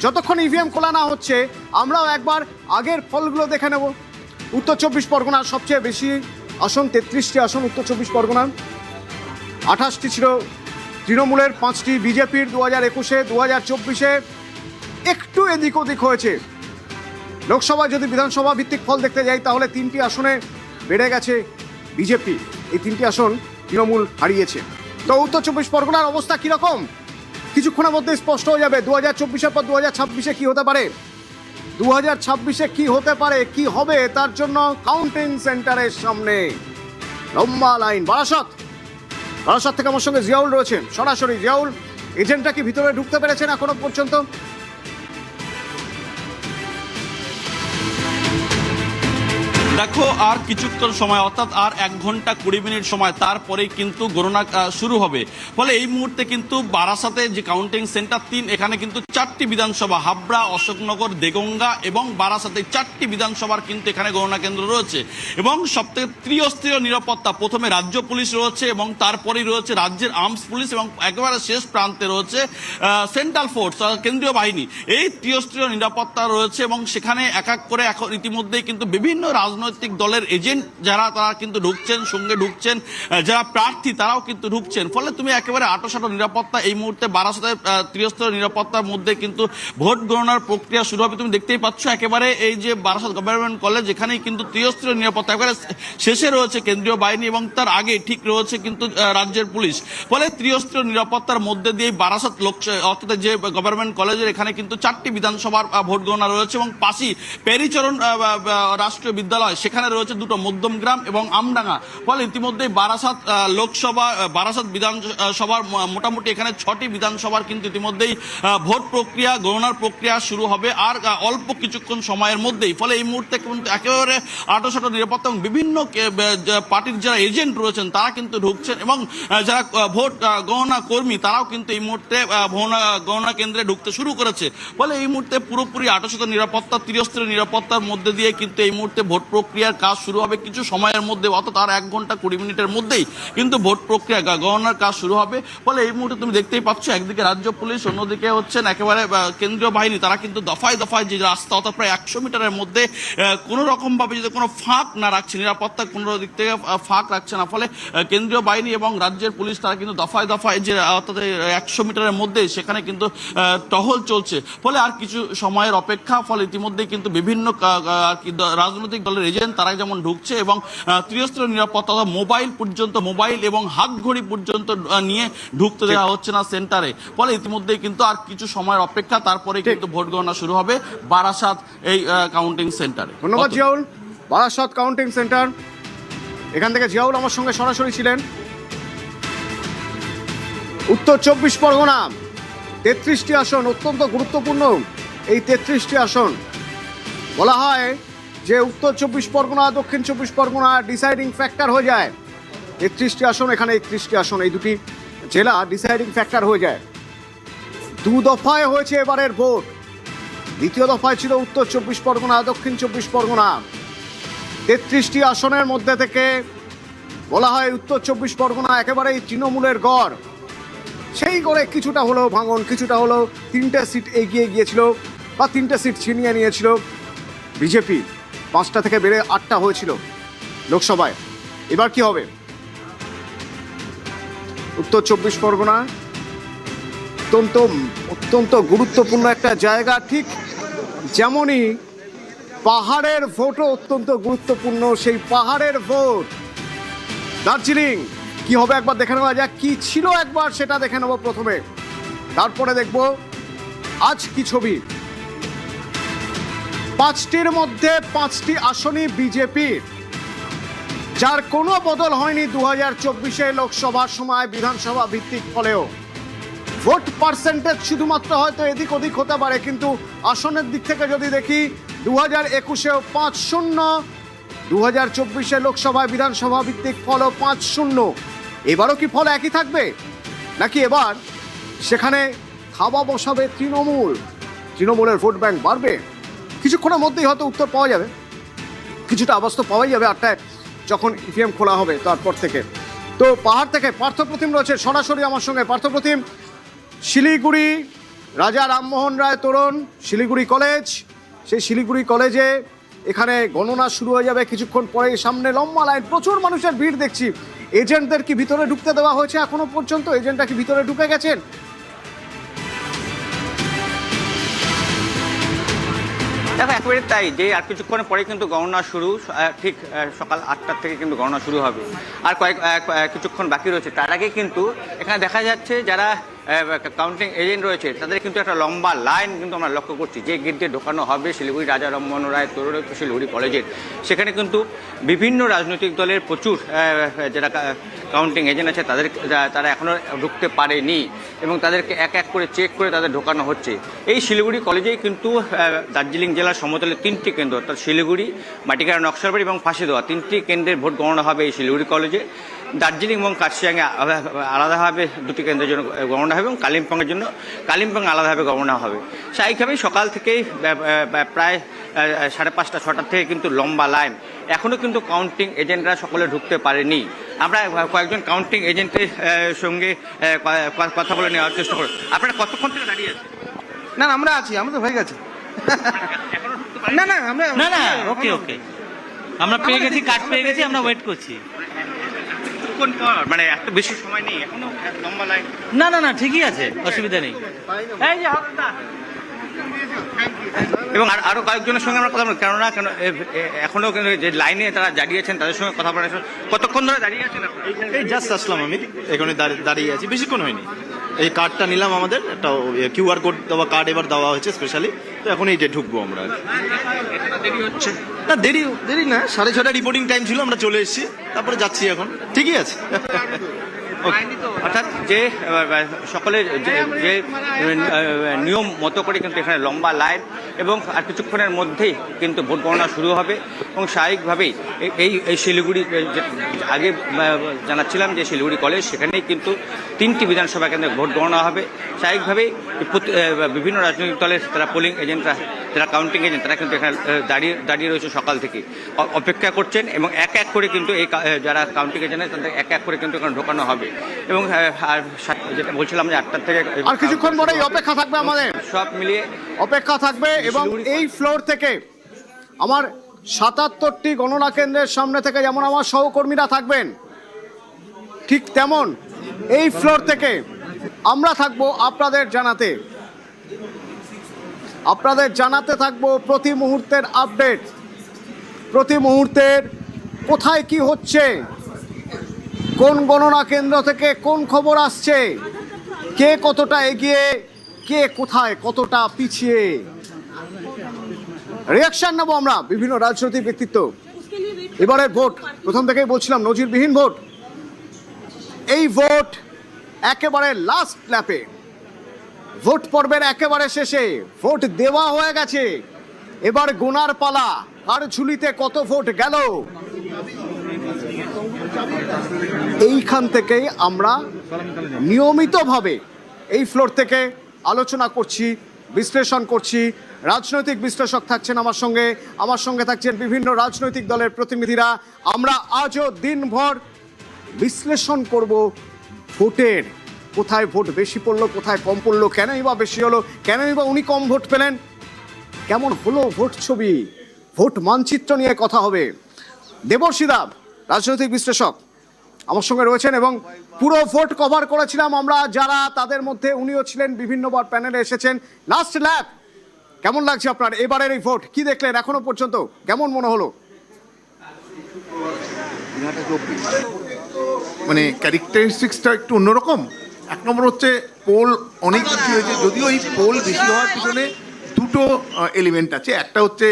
যতক্ষণ ইভিএম খোলা না হচ্ছে আমরাও একবার আগের ফলগুলো দেখে নেব। উত্তর চব্বিশ পরগনার সবচেয়ে বেশি আসন 33টি আসন উত্তর চব্বিশ পরগনার। 28টি ছিল তৃণমূলের, 5টি বিজেপির 2021-এ। 2024-এ একটু এদিক ওদিক হয়েছে। লোকসভায় যদি বিধানসভা ভিত্তিক ফল দেখতে যাই তাহলে 3টি আসনে বেড়ে গেছে বিজেপি, এই 3টি আসন তৃণমূল হারিয়েছে। তো উত্তর চব্বিশ পরগনার অবস্থা কীরকম কিছুক্ষণের মধ্যে স্পষ্ট হয়ে যাবে। 2024-এর পর 2026-এ কী হতে পারে, 2026-এ কী হতে পারে, কী হবে, তার জন্য কাউন্টিং সেন্টারের সামনে লম্বা লাইন। বারাসাত থেকে আমার সঙ্গে জিয়াউল রয়েছেন সরাসরি। জিয়াউল, এজেন্টটা কি ভিতরে ঢুকতে পেরেছেন এখনো পর্যন্ত? দেখো, আর কিছুক্ষণ সময়, অর্থাৎ আর 1 ঘন্টা 20 মিনিট সময়, তারপরেই কিন্তু গণনা শুরু হবে। ফলে এই মুহূর্তে কিন্তু বারাসাতে যে কাউন্টিং সেন্টার 3, এখানে কিন্তু 4টি বিধানসভা, হাবড়া, অশোকনগর, দেগঙ্গা এবং বারাসাতে 4টি বিধানসভার কিন্তু এখানে গণনা কেন্দ্র রয়েছে। এবং সবথেকে ত্রিস্তরীয় নিরাপত্তা, প্রথমে রাজ্য পুলিশ রয়েছে এবং তারপরেই রয়েছে রাজ্যের আর্মস পুলিশ এবং একেবারে শেষ প্রান্তে রয়েছে সেন্ট্রাল ফোর্স, কেন্দ্রীয় বাহিনী। এই ত্রিস্তরীয় নিরাপত্তা রয়েছে এবং সেখানে এক এক করে এখন ইতিমধ্যেই কিন্তু বিভিন্ন রাজনৈতিক দলের এজেন্ট যারা, তারা কিন্তু ঢুকছেন, সঙ্গে ঢুকছেন যারা প্রার্থী, তারাও কিন্তু ঢুকছেন। ফলে তুমি একেবারে আঁটোসাঁটো নিরাপত্তা এই মুহূর্তে বারাসাতের ত্রিস্তরীয় নিরাপত্তার মধ্যে কিন্তু ভোট গণনার প্রক্রিয়া শুরু হবে। তুমি দেখতেই পাচ্ছ একেবারে এই যে বারাসাত গভর্নমেন্ট কলেজ, এখানেই কিন্তু ত্রিস্তরীয় নিরাপত্তা, একেবারে শেষে রয়েছে কেন্দ্রীয় বাহিনী এবং তার আগে ঠিক রয়েছে কিন্তু রাজ্যের পুলিশ। ফলে ত্রিস্তরীয় নিরাপত্তার মধ্যে দিয়ে বারাসাত অর্থাৎ যে গভর্নমেন্ট কলেজের এখানে কিন্তু 4টি বিধানসভার ভোট গণনা রয়েছে এবং পাশেই পেরিচরণ রাষ্ট্রীয় বিদ্যালয়, সেখানে রয়েছে 2টো, মধ্যমগ্রাম এবং আমডাঙ্গা। ফলে ইতিমধ্যেই বারাসাত লোকসভা, বারাসাত বিধানসভার মোটামুটি এখানে 6টি বিধানসভার কিন্তু ইতিমধ্যেই ভোট প্রক্রিয়া, গণনার প্রক্রিয়া শুরু হবে আর অল্প কিছুক্ষণ সময়ের মধ্যেই। ফলে এই মুহূর্তে কিন্তু একেবারে আঁটোসাঁটো নিরাপত্তা এবং বিভিন্ন পার্টির যারা এজেন্ট রয়েছেন তারা কিন্তু ঢুকছেন এবং যারা ভোট গণনা কর্মী তারাও কিন্তু এই মুহূর্তে গণনা কেন্দ্রে ঢুকতে শুরু করেছে। ফলে এই মুহূর্তে পুরোপুরি আঁটোসাঁটো নিরাপত্তা, ত্রিস্তরীয় নিরাপত্তার মধ্যে দিয়ে কিন্তু এই মুহূর্তে ভোট প্রক্রিয়ার কাজ শুরু হবে কিছু সময়ের মধ্যে, অর্থাৎ আর 1 ঘন্টা 20 মিনিটের মধ্যেই কিন্তু ভোট প্রক্রিয়া গণনার কাজ শুরু হবে। ফলে এই মুহূর্তে তুমি দেখতেই পাচ্ছ একদিকে রাজ্য পুলিশ, অন্যদিকে হচ্ছেন একেবারে কেন্দ্রীয় বাহিনী, তারা কিন্তু দফায় দফায় যে রাস্তা, অর্থাৎ প্রায় 100 মিটারের মধ্যে কোনো রকম ভাবে যদি কোনো ফাঁক না রাখছে, নিরাপত্তা কোনো দিক থেকে ফাঁক রাখছে না। ফলে কেন্দ্রীয় বাহিনী এবং রাজ্যের পুলিশ তারা কিন্তু দফায় দফায় যে অর্থাৎ 100 মিটারের মধ্যে সেখানে কিন্তু টহল চলছে। ফলে আর কিছু সময়ের অপেক্ষা। ফলে ইতিমধ্যে কিন্তু বিভিন্ন রাজনৈতিক দলের এজেন্ট তারা যেমন ঢুকছে এবং ত্রিস্তরীয় নিরাপত্তা, মোবাইল পর্যন্ত, মোবাইল এবং হাত ঘড়ি পর্যন্ত নিয়ে ঢুকতে দেওয়া হচ্ছে না সেন্টারে। ফলে ইতিমধ্যেই কিন্তু আর কিছু সময়ের অপেক্ষা, তারপরে কিন্তু ভোট গণনা শুরু হবে বারাসাত এই কাউন্টিং সেন্টারে। ধন্যবাদ জিয়াউল। বারাসাত কাউন্টিং সেন্টার, এখান থেকে জিয়াউল আমার সঙ্গে সরাসরি ছিলেন। উত্তর চব্বিশ পরগনা 33টি আসন অত্যন্ত গুরুত্বপূর্ণ। এই 33টি আসন বলা হয় যে উত্তর চব্বিশ পরগনা, দক্ষিণ চব্বিশ পরগনা ডিসাইডিং ফ্যাক্টর হয়ে যায়। 33টি আসন, এখানে 31টি আসন, এই দুটি জেলা ডিসাইডিং ফ্যাক্টর হয়ে যায়। 2 দফায় হয়েছে এবারের ভোট। দ্বিতীয় দফায় ছিল উত্তর চব্বিশ পরগনা, দক্ষিণ চব্বিশ পরগনা। 33টি আসনের মধ্যে থেকে বলা হয় উত্তর চব্বিশ পরগনা একেবারেই তৃণমূলের গড়। সেই গড়ে কিছুটা হলেও ভাঙন, কিছুটা হলেও 3টে সিট এগিয়ে গিয়েছিল বা 3টে সিট ছিনিয়ে নিয়েছিল বিজেপি। 5টা থেকে বেড়ে 8টা হয়েছিল লোকসভায়। এবার কি হবে? উত্তর চব্বিশ পরগনা অত্যন্ত গুরুত্বপূর্ণ একটা জায়গা, ঠিক যেমনই পাহাড়ের ভোটও অত্যন্ত গুরুত্বপূর্ণ। সেই পাহাড়ের ভোট দার্জিলিং কি হবে একবার দেখে নেওয়া যাক। কি ছিল একবার সেটা দেখে নেব প্রথমে, তারপরে দেখব আজ কি ছবি। 5টির মধ্যে 5টি আসনই বিজেপির, যার কোনো বদল হয়নি 2024-এ লোকসভার সময় বিধানসভা ভিত্তিক ফলেও। ভোট পার্সেন্টেজ শুধুমাত্র হয়তো এদিক ওদিক হতে পারে, কিন্তু আসনের দিক থেকে যদি দেখি 2021-এও 5-0, 2024-এ লোকসভায় বিধানসভা ভিত্তিক ফলও 5-0। এবারও কি ফল একই থাকবে, নাকি এবার সেখানে থাবা বসাবে তৃণমূলের ভোট ব্যাংক বাড়বে? কিছুক্ষণের মধ্যেই হয়তো উত্তর পাওয়া যাবে, কিছুটা আওয়াজ তো পাওয়াই যাবে 8টায় যখন ইভিএম খোলা হবে তারপর থেকে। তো পাহাড় থেকে পার্থপ্রতিম রয়েছে সরাসরি আমার সঙ্গে। পার্থপ্রতিম, শিলিগুড়ি রাজা রামমোহন রায় তোরণ শিলিগুড়ি কলেজ, সেই শিলিগুড়ি কলেজে এখানে গণনা শুরু হয়ে যাবে কিছুক্ষণ পরে। সামনে লম্বা লাইন, প্রচুর মানুষের ভিড় দেখছি। এজেন্টদের কি ভিতরে ঢুকতে দেওয়া হয়েছে এখনো পর্যন্ত? এজেন্টরা কি ভিতরে ঢুকে গেছেন? দেখো একেবারে তাই, যে আর কিছুক্ষণের পরে কিন্তু গণনা শুরু, ঠিক সকাল 8টার থেকে কিন্তু গণনা শুরু হবে। আর কিছুক্ষণ বাকি রয়েছে। তার আগে কিন্তু এখানে দেখা যাচ্ছে যারা কাউন্টিং এজেন্ট রয়েছে তাদের কিন্তু একটা লম্বা লাইন কিন্তু আমরা লক্ষ্য করছি। যে গেট দিয়ে ঢোকানো হবে শিলিগুড়ি রাজা রামমোহন রায় তোরণ শিলিগুড়ি কলেজের, সেখানে কিন্তু বিভিন্ন রাজনৈতিক দলের প্রচুর যারা কাউন্টিং এজেন্ট আছে তারা এখনও ঢুকতে পারেনি এবং তাদেরকে এক এক করে চেক করে তাদের ঢোকানো হচ্ছে। এই শিলিগুড়ি কলেজেই কিন্তু দার্জিলিং জেলার সমতলে 3টি কেন্দ্র, অর্থাৎ শিলিগুড়ি, মাটিকারা, নকশালবাড়ি এবং ফাঁসিদেওয়া 3টি কেন্দ্রের ভোট গণনা হবে এই শিলিগুড়ি কলেজে। দার্জিলিং এবং কার্শিয়াংয়ে আলাদাভাবে 2টি কেন্দ্রের জন্য গণনা হবে এবং কালিম্পংয়ের জন্য কালিম্পং আলাদাভাবে গণনা হবে। স্বাভাবিকভাবেই সকাল থেকেই প্রায় 5:30 6টার থেকে কিন্তু লম্বা লাইন। এখনও কিন্তু কাউন্টিং এজেন্টরা সকলে ঢুকতে পারেনি। আমরা কয়েকজন কাউন্টিং এজেন্টের সঙ্গে কথা বলে নেওয়ার চেষ্টা করি। আপনারা কতক্ষণ থেকে দাঁড়িয়ে আছেন? না আমরা আছি, আমাদের হয়ে গেছে। না না আমরা না না ওকে ওকে আমরা পেয়ে গেছি, কার্ড পেয়ে গেছি, আমরা ওয়েট করছি। মানে এত বেশি সময় নেই, এখনো লম্বা লাইন। না না না ঠিকই আছে, অসুবিধা নেই। এই যে এবং আরো কয়েকজনের সঙ্গে আমরা কথা বলবো, কেননা এখনো যে লাইনে তারা দাঁড়িয়েছেন তাদের সঙ্গে কথা বলার। কতক্ষণ ধরে দাঁড়িয়ে আছেন? এই জাস্ট আসলাম, আমি এখানে দাঁড়িয়ে আছি, বেশিক্ষণ হয়নি। এই কার্ডটা নিলাম, আমাদের একটা কিউআর কোড দেওয়া কার্ড এবার দেওয়া হয়েছে স্পেশালি, তো এখন এইটা ঢুকবো আমরা। দেরি হচ্ছে না, দেরি না, 6:30 রিপোর্টিং টাইম ছিল, আমরা চলে এসেছি, তারপরে যাচ্ছি এখন। ঠিকই আছে। অর্থাৎ যে সকলের যে নিয়ম মতো করে কিন্তু এখানে লম্বা লাইন এবং আর কিছুক্ষণের মধ্যেই কিন্তু ভোট গণনা শুরু হবে। এবং স্বাভাবিকভাবেই এই শিলিগুড়ি, আগে জানাচ্ছিলাম যে শিলিগুড়ি কলেজ, সেখানেই কিন্তু 3টি বিধানসভা কেন্দ্রে ভোট গণনা হবে। স্বাভাবিকভাবেই বিভিন্ন রাজনৈতিক দলের যারা পোলিং এজেন্টরা, যারা কাউন্টিং এজেন্ট, তারা কিন্তু এখানে দাঁড়িয়ে রয়েছে সকাল থেকে, অপেক্ষা করছেন এবং এক এক করে কিন্তু এই যারা কাউন্টিং এজেন্ট তাদের এক এক করে কিন্তু এখানে ঢোকানো হবে। এবং যেটা বলছিলাম যে 8টার থেকে আর কিছুক্ষণ পরেই অপেক্ষা থাকবে, আমাদের সব মিলিয়ে অপেক্ষা থাকবে। এবং এই ফ্লোর থেকে আমার 77টি গণনা কেন্দ্রের সামনে থেকে যেমন আমার সহকর্মীরা থাকবেন, ঠিক তেমন এই ফ্লোর থেকে আমরা থাকবো আপনাদের জানাতে থাকবো প্রতি মুহূর্তের আপডেট, প্রতি মুহূর্তের কোথায় কি হচ্ছে, কোন গণনা কেন্দ্র থেকে কোন খবর আসছে, কে কতটা এগিয়ে, কে কোথায় কতটা পিছিয়ে। রিয়াকশন নেবো আমরা বিভিন্ন রাজনৈতিক ব্যক্তিত্ব। এবারের ভোট প্রথম থেকেই বলছিলাম নজিরবিহীন ভোট। এই ভোট একেবারে লাস্ট ল্যাপে, ভোট পর্বের একেবারে শেষে, ভোট দেওয়া হয়ে গেছে, এবার গোনার পালা, কার ঝুলিতে কত ভোট গেল। এইখান থেকেই আমরা নিয়মিতভাবে এই ফ্লোর থেকে আলোচনা করছি, বিশ্লেষণ করছি। রাজনৈতিক বিশ্লেষক থাকছেন আমার সঙ্গে থাকছেন বিভিন্ন রাজনৈতিক দলের প্রতিনিধিরা। আমরা আজও দিনভর বিশ্লেষণ করব ভোটের, কোথায় ভোট বেশি পড়লো, কোথায় কম পড়লো, কেনই বা বেশি হলো, কেনই বা উনি কম ভোট পেলেন, কেমন হলো ভোট ছবি, ভোট মানচিত্র নিয়ে কথা হবে। দেবর্ষী দাব রাজনৈতিক বিশ্লেষক আমার সঙ্গে রয়েছেন এবং পুরো ভোট কভার করেছিলাম আমরা যারা, তাদের মধ্যে উনিও ছিলেন, বিভিন্নবার প্যানেলে এসেছেন। লাস্ট ল্যাপ কেমন লাগছে আপনার এবারের এই ভোট? কি দেখলেন এখনো পর্যন্ত, কেমন মনে হলো? মানে ক্যারেক্টারিস্টিক্সটা একটু অন্যরকম। এক নম্বর হচ্ছে পোল অনেক বেশি হয়েছে, যদিও এই পোল বেশি হওয়ার পিছনে দুটো এলিমেন্ট আছে। একটা হচ্ছে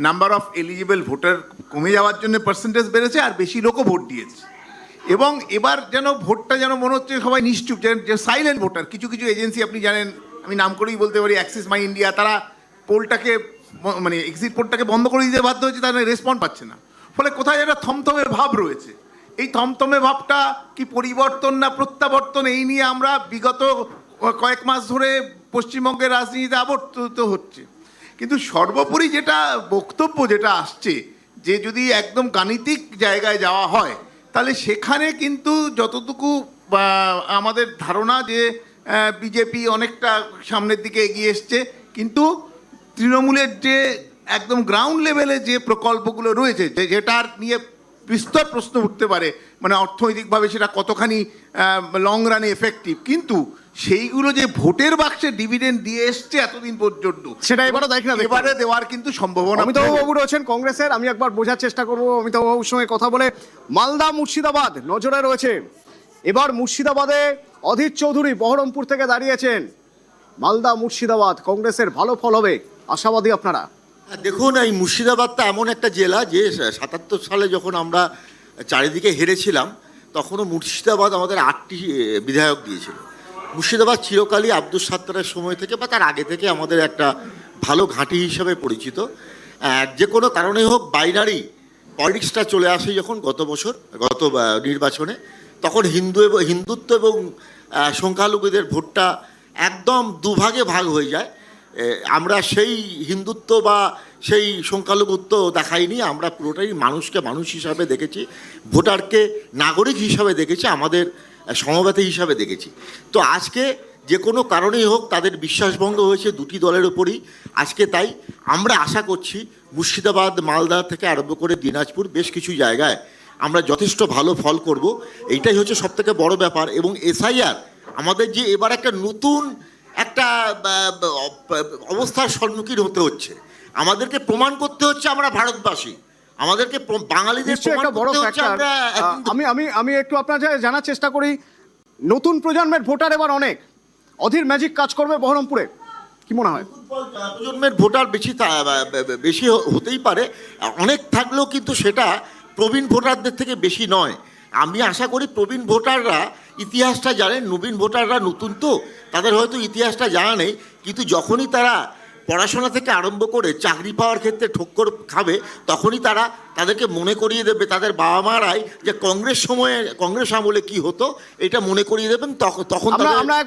নাম্বার অফ এলিজিবল ভোটার কমে যাওয়ার জন্য পার্সেন্টেজ বেড়েছে, আর বেশি লোকও ভোট দিয়েছে। এবং এবার যেন ভোটটা যেন মনে হচ্ছে সবাই নিশ্চুপ, যে সাইলেন্ট ভোটার। কিছু কিছু এজেন্সি আপনি জানেন, আমি নাম করেই বলতে পারি, অ্যাক্সিস মাই ইন্ডিয়া, তারা পোলটাকে মানে এক্সিট পোলটাকে বন্ধ করে দিতে বাধ্য হয়েছে, তারা রেসপন্ড পাচ্ছে না। ফলে কোথায় একটা থমথমে ভাব রয়েছে। এই থমথমে ভাবটা কি পরিবর্তন না প্রত্যাবর্তন, এই নিয়ে আমরা বিগত কয়েক মাস ধরে পশ্চিমবঙ্গের রাজনীতিতে আবর্তিত হচ্ছে। কিন্তু সর্বোপরি যেটা বক্তব্য যেটা আসছে, যে যদি একদম গাণিতিক জায়গায় যাওয়া হয়, তাহলে সেখানে কিন্তু যতটুকু আমাদের ধারণা যে বিজেপি অনেকটা সামনের দিকে এগিয়ে এসছে, কিন্তু তৃণমূলের যে একদম গ্রাউন্ড লেভেলে যে প্রকল্পগুলো রয়েছে যেটার নিয়ে বিস্তর প্রশ্ন উঠতে পারে, মানে অর্থনৈতিকভাবে সেটা কতখানি লং রানে এফেক্টিভ, কিন্তু সেইগুলো যে ভোটের বাক্সে ডিভিডেন্ড দিয়ে এসছে এতদিন পর্যন্ত, সেটা এবারও দেখ না, এবারে দেওয়ার কিন্তু সম্ভাবনা। অমিতাভবাবু রয়েছেন কংগ্রেসের, আমি একবার বোঝার চেষ্টা করবো অমিতাভবাবুর সঙ্গে কথা বলে। মালদা মুর্শিদাবাদ নজরে রয়েছে, এবার মুর্শিদাবাদে অধীর চৌধুরী বহরমপুর থেকে দাঁড়িয়েছেন। মালদা মুর্শিদাবাদ কংগ্রেসের ভালো ফল হবে, আশাবাদী আপনারা? দেখুন, এই মুর্শিদাবাদটা এমন একটা জেলা যে 77 সালে যখন আমরা চারিদিকে হেরেছিলাম তখনও মুর্শিদাবাদ আমাদের 8টি বিধায়ক দিয়েছিল। মুর্শিদাবাদ চিরকালই আব্দুল সাত্তারের সময় থেকে বা তার আগে থেকে আমাদের একটা ভালো ঘাঁটি হিসাবে পরিচিত। যে কোনো কারণে হোক বাইনারি পলিটিক্সটা চলে আসে যখন গত নির্বাচনে, তখন হিন্দুত্ব এবং সংখ্যালঘুদের ভোটটা একদম দুভাগে ভাগ হয়ে যায়। আমরা সেই হিন্দুত্ব বা সেই সংখ্যালঘুত্ব দেখাইনি, আমরা পুরোটাই মানুষকে মানুষ হিসাবে দেখেছি, ভোটারকে নাগরিক হিসাবে দেখেছি, আমাদের সমবেতী হিসাবে দেখেছি। তো আজকে যে কোনো কারণেই হোক তাদের বিশ্বাসভঙ্গ হয়েছে দুটি দলের উপরই আজকে। তাই আমরা আশা করছি মুর্শিদাবাদ, মালদা থেকে আরম্ভ করে দিনাজপুর বেশ কিছু জায়গায় আমরা যথেষ্ট ভালো ফল করব, এইটাই হচ্ছে সবথেকে বড় ব্যাপার। এবং এসআইআর আমাদের যে এবার একটা নতুন একটা অবস্থার সম্মুখীন হতে হচ্ছে, আমাদেরকে প্রমাণ করতে হচ্ছে আমরা ভারতবাসী, আমাদেরকে বাঙালিদের প্রমাণ করতে হচ্ছে আমরা। আমি একটু আপনার জানার চেষ্টা করি, নতুন প্রজন্মের ভোটার এবার অনেক, অধীর ম্যাজিক কাজ করবে বহরমপুরে, কি মনে হয়? প্রজন্মের ভোটার বেশি হতেই পারে, অনেক থাকলেও কিন্তু সেটা প্রবীণ ভোটারদের থেকে বেশি নয়। আমি আশা করি প্রবীণ ভোটাররা ইতিহাসটা জানেন, নবীন ভোটাররা নতুন তো তাদের হয়তো ইতিহাসটা জানা নেই, কিন্তু যখনই তারা পড়াশোনা থেকে আরম্ভ করে চাকরি পাওয়ার ক্ষেত্রে ঠক্কর খাবে তখনই তাদেরকে মনে করিয়ে দেবে তাদের বাবা মারাই যে কংগ্রেস আমলে কি হতো, এটা মনে করিয়ে দেবেন, তখন আমরা